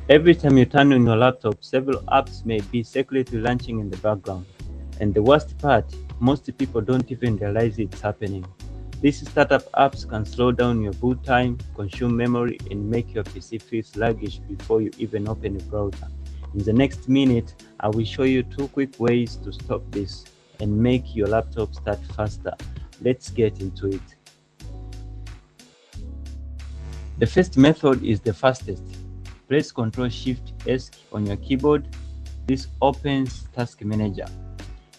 Every time you turn on your laptop, several apps may be secretly launching in the background. And the worst part, most people don't even realize it's happening. These startup apps can slow down your boot time, consume memory, and make your PC feel sluggish before you even open a browser. In the next minute, I will show you 2 quick ways to stop this and make your laptop start faster. Let's get into it. The first method is the fastest. Press Ctrl-Shift-S on your keyboard. This opens Task Manager.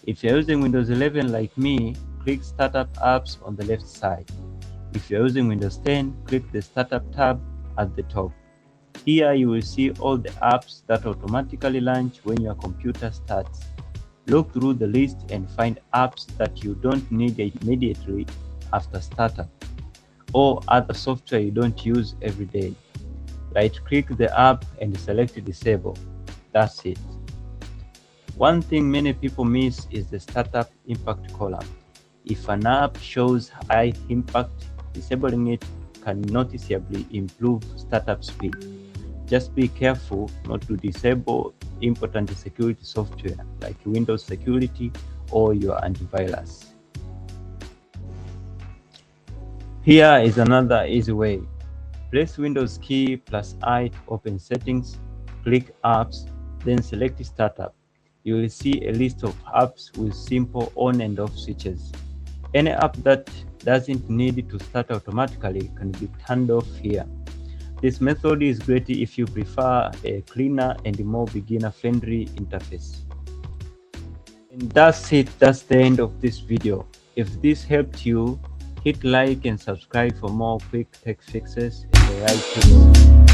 If you're using Windows 11 like me, click Startup Apps on the left side. If you're using Windows 10, click the Startup tab at the top. Here you will see all the apps that automatically launch when your computer starts. Look through the list and find apps that you don't need immediately after startup, or other software you don't use every day. Right-click the app and select Disable. That's it. One thing many people miss is the Startup Impact column. If an app shows high impact, disabling it can noticeably improve startup speed. Just be careful not to disable important security software like Windows Security or your antivirus. Here is another easy way. Press Windows key plus I to open settings, click Apps, then select Startup. You will see a list of apps with simple on and off switches. Any app that doesn't need to start automatically can be turned off here. This method is great if you prefer a cleaner and more beginner-friendly interface. And that's it, that's the end of this video. If this helped you, hit like and subscribe for more quick tech fixes and AI tips.